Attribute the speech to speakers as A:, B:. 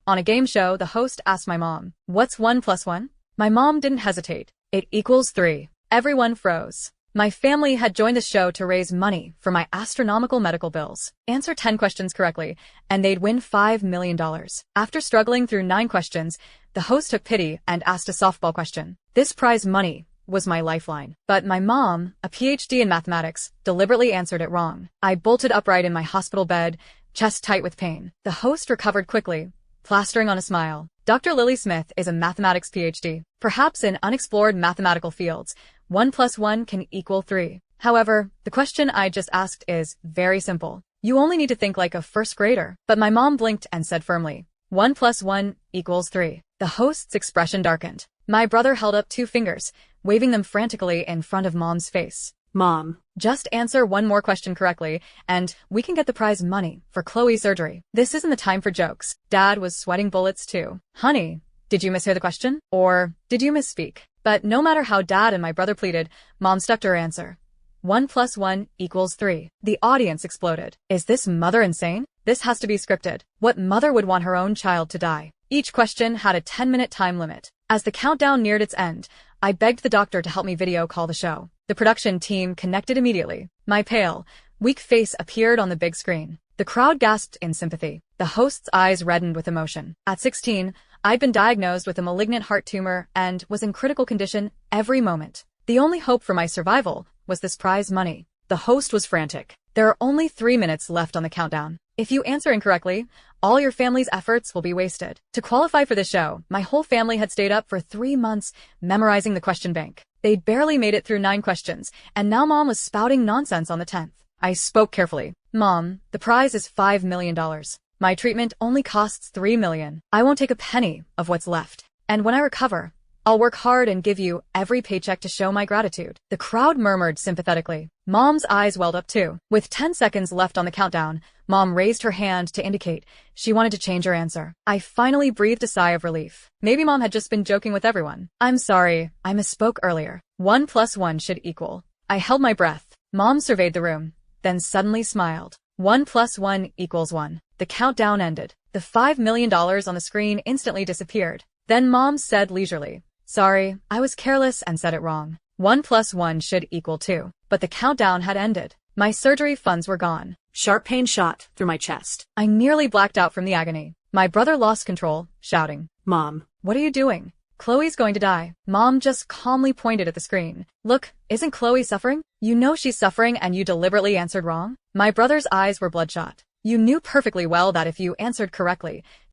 A: On a game show, the host asked my mom, "What's 1 plus 1?" My mom didn't hesitate. "It equals 3. Everyone froze. My family had joined the show to raise money for my astronomical medical bills. Answer 10 questions correctly, and they'd win $5 million. After struggling through 9 questions, the host took pity and asked a softball question. This prize money was my lifeline. But my mom, a PhD in mathematics, deliberately answered it wrong. I bolted upright in my hospital bed, chest tight with pain. The host recovered quickly, plastering on a smile. Dr. Lily Smith is a mathematics PhD. Perhaps in unexplored mathematical fields, 1 plus 1 can equal 3. However, the question I just asked is very simple. You only need to think like a first grader. But my mom blinked and said firmly, 1 plus 1 equals 3. The host's expression darkened. My brother held up 2 fingers, waving them frantically in front of Mom's face.
B: Mom,
A: Just answer one more question correctly, and we can get the prize money for Chloe's surgery. This isn't the time for jokes. Dad was sweating bullets too. Honey, did you mishear the question? Or did you misspeak? But no matter how Dad and my brother pleaded, Mom stuck to her answer. 1 plus 1 equals 3. The audience exploded. Is this mother insane? This has to be scripted. What mother would want her own child to die? Each question had a 10-minute time limit. As the countdown neared its end, I begged the doctor to help me video call the show. The production team connected immediately. My pale, weak face appeared on the big screen. The crowd gasped in sympathy. The host's eyes reddened with emotion. At 16, I'd been diagnosed with a malignant heart tumor and was in critical condition every moment. The only hope for my survival was this prize money. The host was frantic. There are only 3 minutes left on the countdown. If you answer incorrectly, all your family's efforts will be wasted. To qualify for the show, my whole family had stayed up for 3 months memorizing the question bank. They'd barely made it through 9 questions, and now Mom was spouting nonsense on the 10th. I spoke carefully. Mom, the prize is $5 million. My treatment only costs $3 million. I won't take a penny of what's left. And when I recover, I'll work hard and give you every paycheck to show my gratitude. The crowd murmured sympathetically. Mom's eyes welled up too. With 10 seconds left on the countdown, Mom raised her hand to indicate she wanted to change her answer. I finally breathed a sigh of relief. Maybe Mom had just been joking with everyone. I'm sorry, I misspoke earlier. 1 plus 1 should equal. I held my breath. Mom surveyed the room, then suddenly smiled. 1 plus 1 equals 1. The countdown ended. The $5 million on the screen instantly disappeared. Then Mom said leisurely, "Sorry, I was careless and said it wrong. 1 plus 1 should equal 2. But the countdown had ended. My surgery funds were gone.
B: sharp pain shot through my chest.
A: I nearly blacked out from the agony. My brother lost control, shouting,
B: Mom,
A: "What are you doing? Chloe's going to die." Mom just calmly pointed at the screen. "Look, isn't Chloe suffering? You know she's suffering and you deliberately answered wrong?" My brother's eyes were bloodshot. "You knew perfectly well that if you answered correctly,